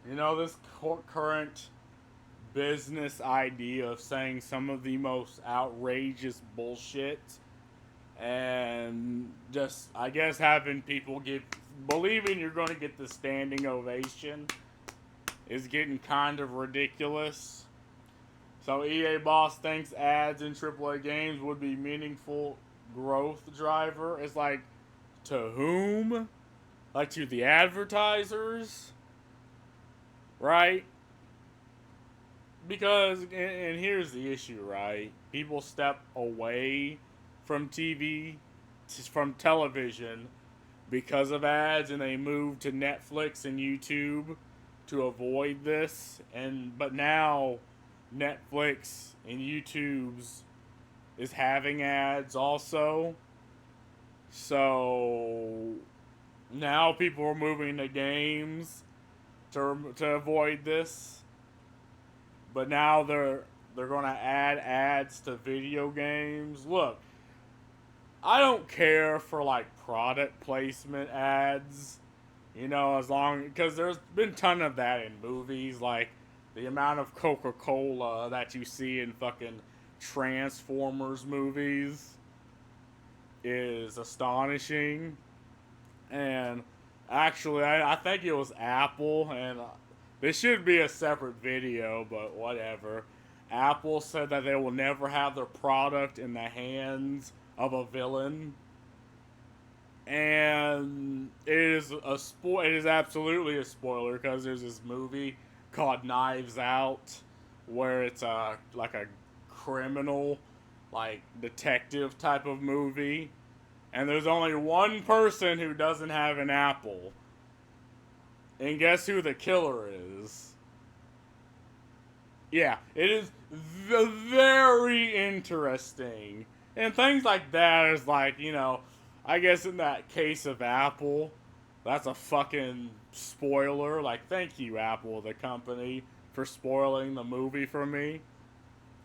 You know, this current business idea of saying some of the most outrageous bullshit and just, I guess, having people believing you're going to get the standing ovation is getting kind of ridiculous. So EA boss thinks ads in AAA games would be meaningful growth driver. It's like, to whom? Like, to the advertisers, right? Because, and here's the issue, right? People step away from from television because of ads, and they move to Netflix and YouTube to avoid this. But now Netflix and YouTube's is having ads also. So now people are moving to games to avoid this. But now they're going to add ads to video games. Look, I don't care for like product placement ads, you know, as long because there's been a ton of that in movies, like the amount of Coca-Cola that you see in fucking Transformers movies is astonishing. And actually, I think it was Apple, and this should be a separate video, but whatever. Apple said that they will never have their product in the hands of a villain, and It is absolutely a spoiler because there's this movie called Knives Out, where it's like a criminal, like detective type of movie, and there's only one person who doesn't have an apple, and guess who the killer is? Yeah, it is very interesting. And things like that is like, you know, I guess in that case of Apple, that's a fucking spoiler. Like, thank you, Apple, the company, for spoiling the movie for me.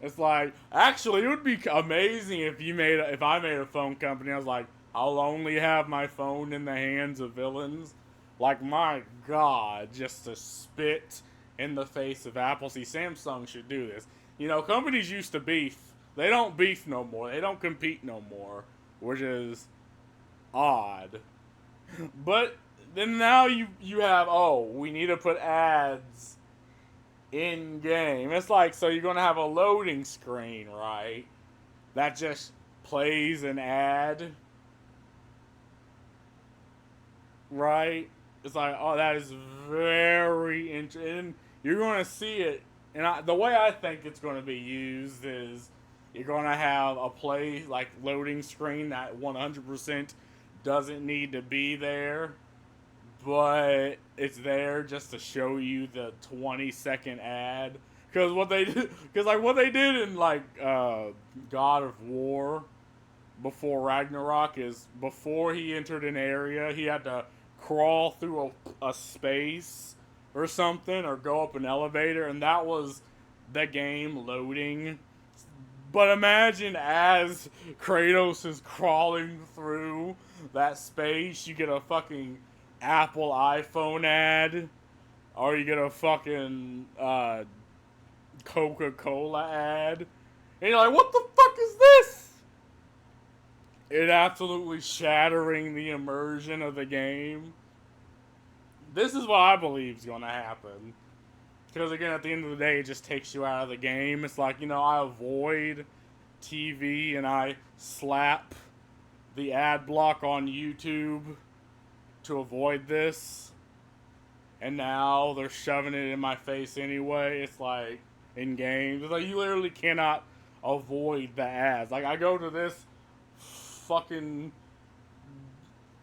It's like, actually, it would be amazing if I made a phone company. I was like, I'll only have my phone in the hands of villains. Like, my God, just to spit in the face of Apple. See, Samsung should do this. You know, companies used to beef. They don't beef no more. They don't compete no more, which is odd. But then now you have, oh, we need to put ads in game. It's like, so you're gonna have a loading screen, right? That just plays an ad, right? It's like, oh, that is very interesting. You're gonna see it, and the way I think it's gonna be used is you're gonna have a play like loading screen that 100% doesn't need to be there, but it's there just to show you the 20-second ad. Because what they did in like God of War before Ragnarok is before he entered an area, he had to crawl through a space or something, or go up an elevator, and that was the game loading. But imagine as Kratos is crawling through that space, you get a fucking Apple iPhone ad, or you get a fucking Coca Cola ad, and you're like, what the fuck is this? It absolutely shattering the immersion of the game. This is what I believe is going to happen. Because again, at the end of the day, it just takes you out of the game. It's like, you know, I avoid TV and I slap the ad block on YouTube to avoid this. And now they're shoving it in my face anyway. It's like in games. It's like you literally cannot avoid the ads. Like I go to this fucking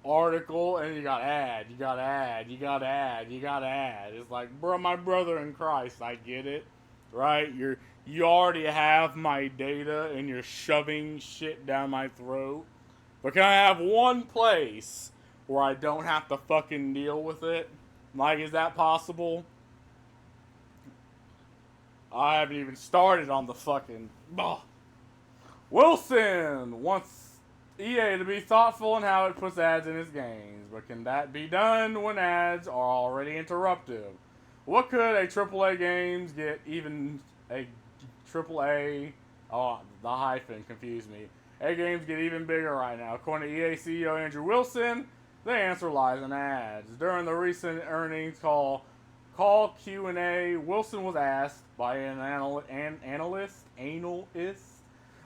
article and you got ad, you got ad, you got ad, you got ad. It's like, bro, my brother in Christ, I get it, right? You already have my data and you're shoving shit down my throat. But can I have one place where I don't have to fucking deal with it? Like, is that possible? I haven't even started on the fucking. Ugh. Wilson wants EA to be thoughtful in how it puts ads in its games, but can that be done when ads are already interruptive? What could a AAA games get even a AAA? Oh, the hyphen confused me. A games get even bigger right now. According to EA CEO Andrew Wilson, the answer lies in ads. During the recent earnings call Q&A, Wilson was asked by an analyst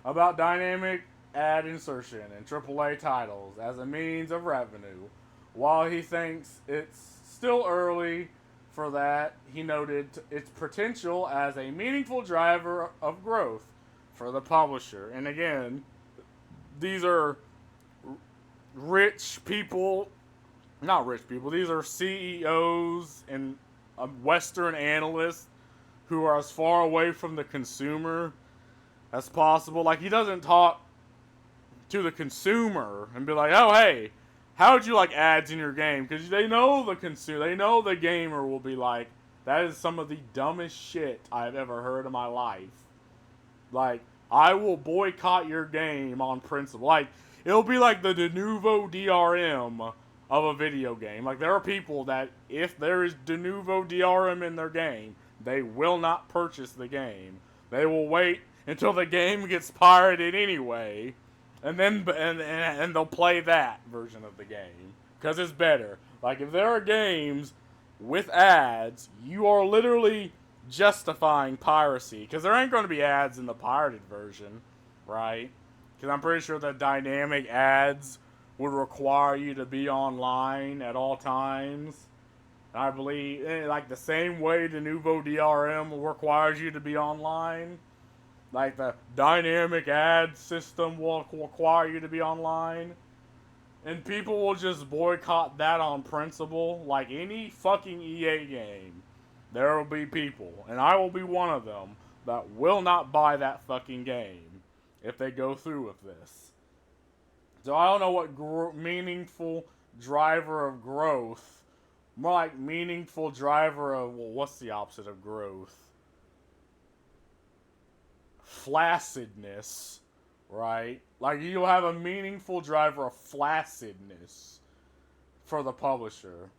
about dynamic ad insertion in AAA titles as a means of revenue. While he thinks it's still early for that, he noted its potential as a meaningful driver of growth for the publisher. And again, these are rich people, not rich people, these are CEOs and Western analysts who are as far away from the consumer as possible. Like, he doesn't talk to the consumer and be like, oh, hey, how would you like ads in your game? Because they know the consumer, they know the gamer will be like, that is some of the dumbest shit I've ever heard in my life. Like, I will boycott your game on principle. Like, it'll be like the de novo DRM of a video game. Like, there are people that, if there is de novo DRM in their game, they will not purchase the game. They will wait until the game gets pirated anyway, and then and they'll play that version of the game because it's better. Like, if there are games with ads, you are literally justifying piracy because there ain't going to be ads in the pirated version, right? Because I'm pretty sure that dynamic ads would require you to be online at all times. I believe, like the same way the Nuvo DRM requires you to be online, like the dynamic ad system will require you to be online. And people will just boycott that on principle. Like any fucking EA game, there will be people, and I will be one of them, that will not buy that fucking game if they go through with this. So I don't know what meaningful driver of growth, more like meaningful driver of, well, what's the opposite of growth? Flaccidness, right? Like, you'll have a meaningful driver of flaccidness for the publisher.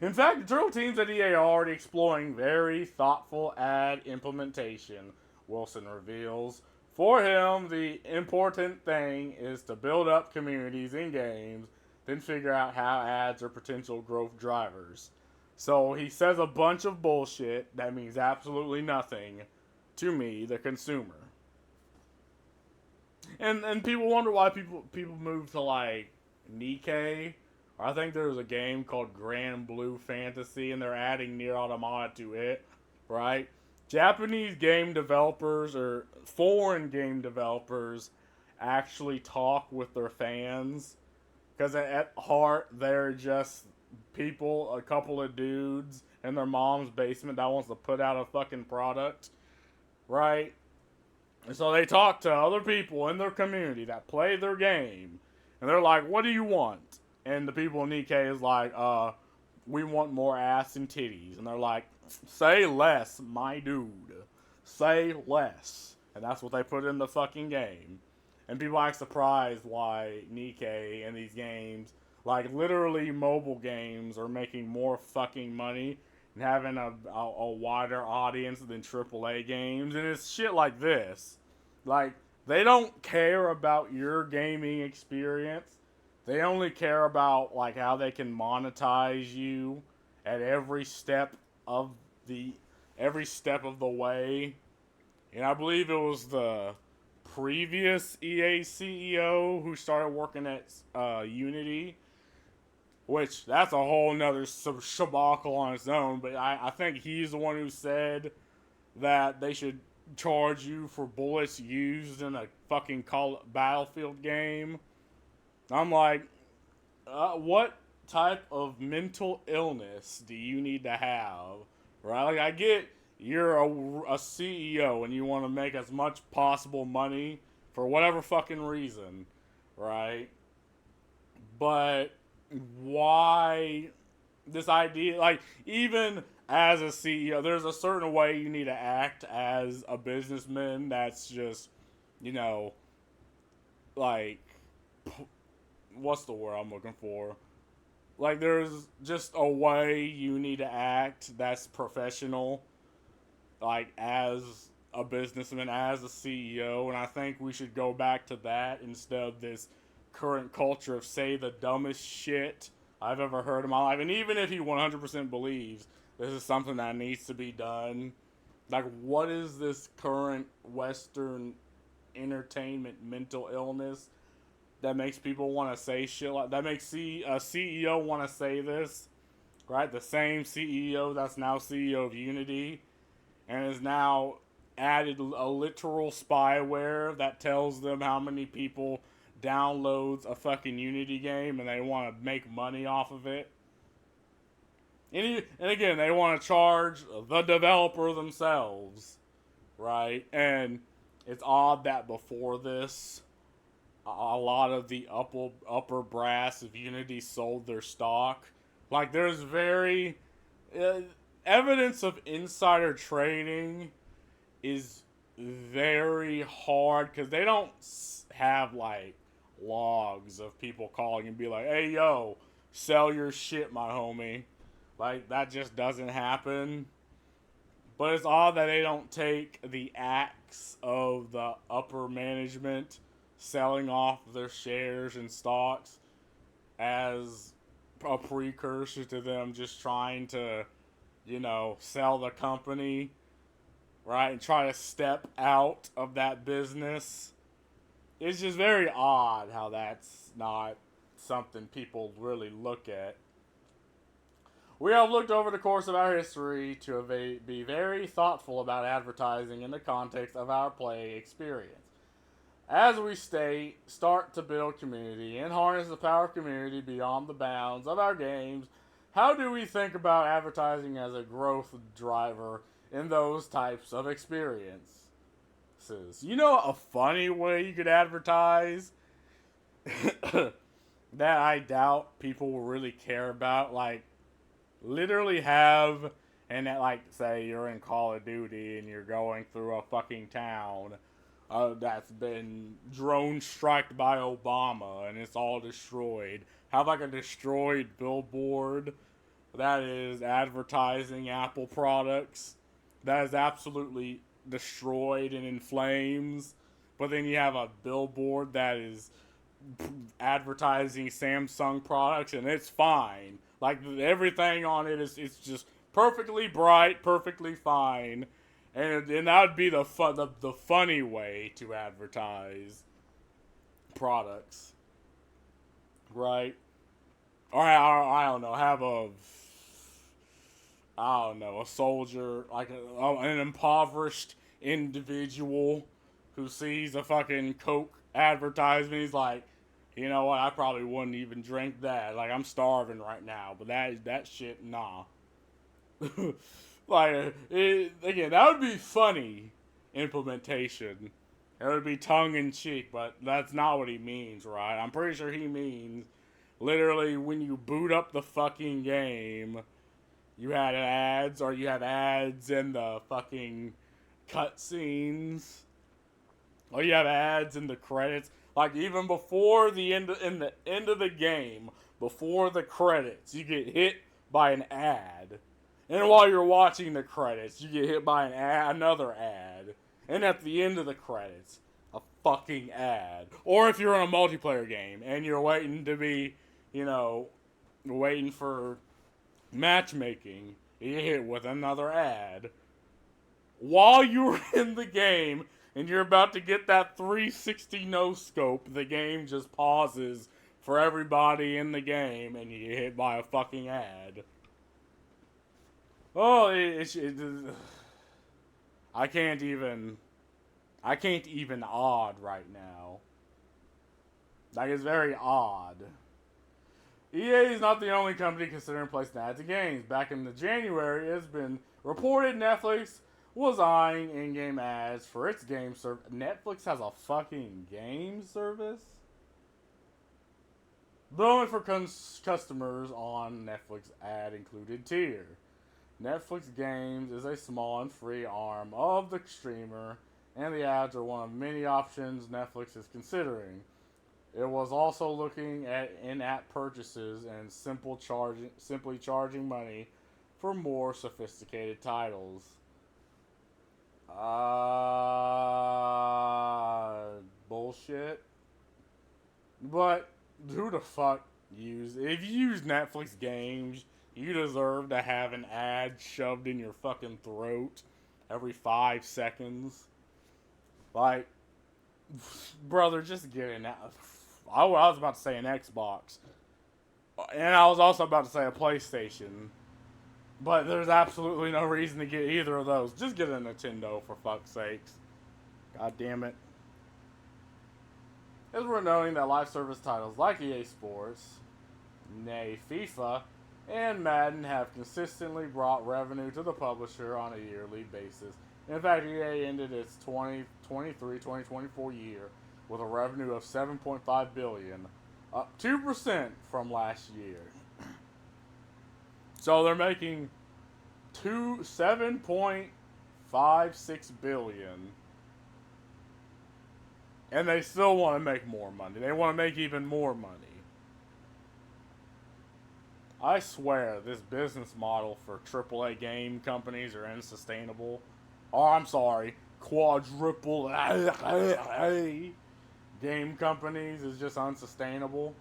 In fact, internal teams at EA are already exploring very thoughtful ad implementation, Wilson reveals. For him, the important thing is to build up communities in games, then figure out how ads are potential growth drivers. So he says a bunch of bullshit that means absolutely nothing to me, the consumer. And people wonder why people move to like Nikkei. I think there was a game called Grand Blue Fantasy, and they're adding Nier Automata to it, right? Japanese game developers or foreign game developers actually talk with their fans, because at heart they're just people, a couple of dudes in their mom's basement that wants to put out a fucking product, right? And so they talk to other people in their community that play their game, and they're like, "What do you want?" And the people in Nikkei is like, "We want more ass and titties." And they're like, "Say less, my dude. Say less." And that's what they put in the fucking game. And people act surprised why Nikkei and these games, like literally mobile games, are making more fucking money and having a wider audience than AAA games. And it's shit like this. Like, they don't care about your gaming experience. They only care about like how they can monetize you at of the every step of the way. And I believe it was the previous EA CEO who started working at Unity, which that's a whole nother shabacle on its own. But I think he's the one who said that they should charge you for bullets used in a fucking Battlefield game. I'm like, what type of mental illness do you need to have, right? Like, I get you're a CEO and you want to make as much possible money for whatever fucking reason, right? But why this idea? Like, even as a CEO, there's a certain way you need to act as a businessman that's just, you know, like, what's the word I'm looking for? Like, there's just a way you need to act that's professional, like, as a businessman, as a CEO, and I think we should go back to that instead of this current culture of say the dumbest shit I've ever heard in my life. And even if he 100% believes this is something that needs to be done, like, what is this current Western entertainment mental illness that makes people want to say shit like that? Makes a CEO want to say this, right? The same CEO that's now CEO of Unity and is now added a literal spyware that tells them how many people downloads a fucking Unity game and they want to make money off of it. And again, they want to charge the developer themselves, right? And it's odd that before this, a lot of the upper brass of Unity sold their stock. Like, there's very evidence of insider trading is very hard because they don't have like logs of people calling and be like, "Hey, yo, sell your shit, my homie." Like, that just doesn't happen. But it's odd that they don't take the acts of the upper management selling off their shares and stocks as a precursor to them just trying to, sell the company, right? And try to step out of that business. It's just very odd how that's not something people really look at. We have looked over the course of our history to be very thoughtful about advertising in the context of our play experience. As we start to build community and harness the power of community beyond the bounds of our games, how do we think about advertising as a growth driver in those types of experiences? A funny way you could advertise that I doubt people will really care about? Like, literally have, and that, like, say you're in Call of Duty and you're going through a fucking town that's been drone striked by Obama and it's all destroyed. Have like a destroyed billboard that is advertising Apple products that is absolutely destroyed and in flames. But then you have a billboard that is advertising Samsung products and it's fine. Like, everything on it is, it's just perfectly bright, perfectly fine. And that would be the funny way to advertise products, right? Or I don't know, have a soldier, like an impoverished individual who sees a fucking Coke advertisement. He's like, you know what? I probably wouldn't even drink that. Like, I'm starving right now, but that shit, nah. Like, again, that would be funny implementation. It would be tongue in cheek, but that's not what he means, right? I'm pretty sure he means literally when you boot up the fucking game, you had ads, or you have ads in the fucking cutscenes, or you have ads in the credits. Like, even before the end of the game, before the credits, you get hit by an ad. And while you're watching the credits, you get hit by another ad. And at the end of the credits, a fucking ad. Or if you're in a multiplayer game and you're waiting to be, waiting for matchmaking, you get hit with another ad. While you're in the game and you're about to get that 360 no scope, the game just pauses for everybody in the game and you get hit by a fucking ad. Oh, I can't even odd right now. Like, it's very odd. EA is not the only company considering placing ads in games. Back in the January, it's been reported Netflix was eyeing in-game ads for its game service. Netflix has a fucking game service? But only for customers on Netflix ad included tier. Netflix Games is a small and free arm of the streamer, and the ads are one of many options Netflix is considering. It was also looking at in-app purchases and simply charging money for more sophisticated titles. Bullshit. But who the fuck if you use Netflix games, you deserve to have an ad shoved in your fucking throat every 5 seconds. Like, brother, just get an. I was about to say an Xbox, and I was also about to say a PlayStation. But there's absolutely no reason to get either of those. Just get a Nintendo for fuck's sakes. God damn it. It's worth noting that live service titles like EA Sports, nay FIFA, and Madden have consistently brought revenue to the publisher on a yearly basis. In fact, EA ended its 2023-2024 year with a revenue of $7.5 billion, up 2% from last year. So they're making 7.56 billion, and they still want to make more money. They want to make even more money. I swear this business model for AAA game companies are unsustainable. Oh, I'm sorry, quadruple A game companies is just unsustainable.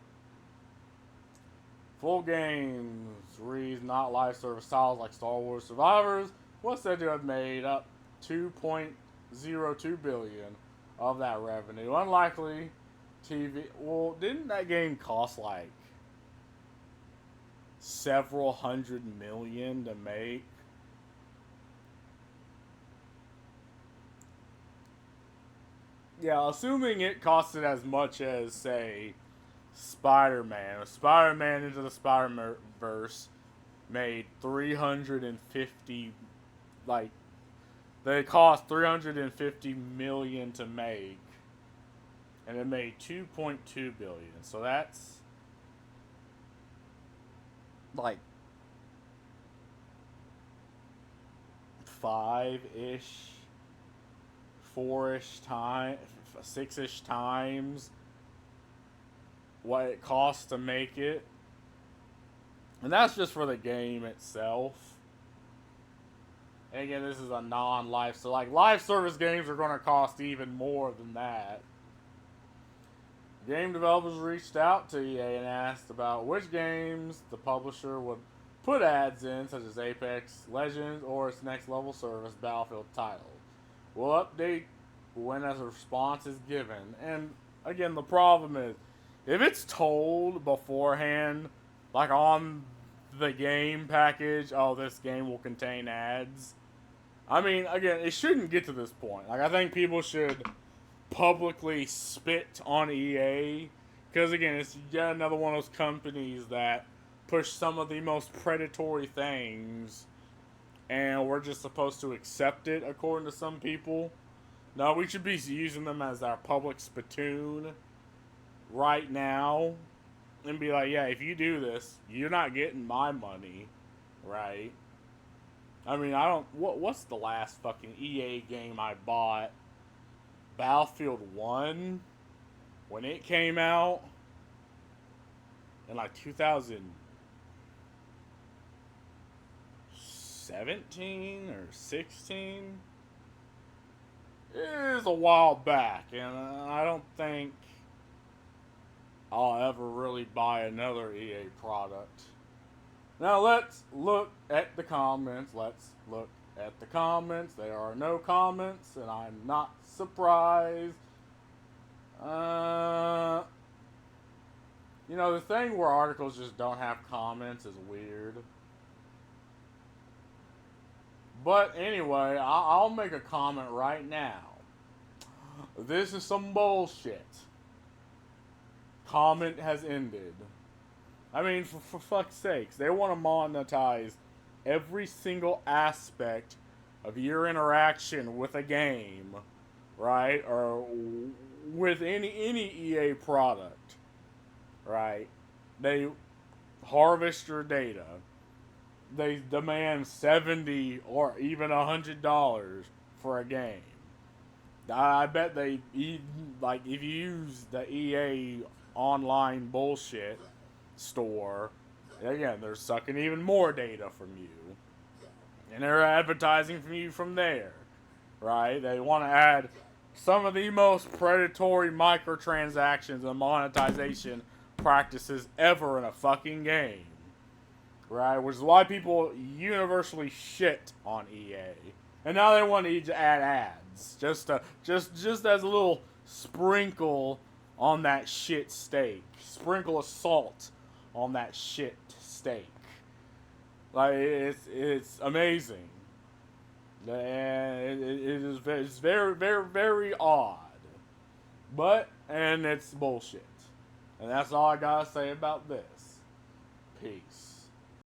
Full games, reads not live service titles like Star Wars Survivors, was said to have made up 2.02 billion of that revenue. Unlikely TV. Well, didn't that game cost like several hundred million to make? Yeah, assuming it costed as much as, say, Spider-Man. Spider-Man Into the Spider-Verse made 350, like, they cost 350 million to make, and it made 2.2 billion. So that's like five-ish, four-ish time, six-ish times what it costs to make it. And that's just for the game itself. And again, this is a non-live, so like live service games are going to cost even more than that. Game developers reached out to EA and asked about which games the publisher would put ads in, such as Apex Legends or its next level service, Battlefield title. We'll update when a response is given. And again, the problem is, if it's told beforehand, like on the game package, oh, this game will contain ads. I mean, again, it shouldn't get to this point. Like, I think people should publicly spit on EA, because again, it's yet another one of those companies that push some of the most predatory things, and we're just supposed to accept it according to some people. No, we should be using them as our public spittoon right now, and be like, yeah, if you do this, you're not getting my money, right? I mean, I don't. What's the last fucking EA game I bought? Battlefield 1, when it came out in like 2017 or 16. It is a while back, and I don't think I'll ever really buy another EA product. Now let's look at the comments. There are no comments, and I'm not surprised. The thing where articles just don't have comments is weird. But anyway, I'll make a comment right now. This is some bullshit. Comment has ended. I mean, for fuck's sakes, they want to monetize every single aspect of your interaction with a game, right? Or with any EA product, right? They harvest your data. They demand $70 or even $100 for a game. I bet they, like, if you use the EA online bullshit store, again, they're sucking even more data from you. And they're advertising from you from there, right? They want to add some of the most predatory microtransactions and monetization practices ever in a fucking game, right? Which is why people universally shit on EA, and now they want to add ads just as a little sprinkle on that shit steak, sprinkle of salt on that shit steak. Like it's amazing. And it's very, very, very odd. And it's bullshit. And that's all I gotta say about this. Peace.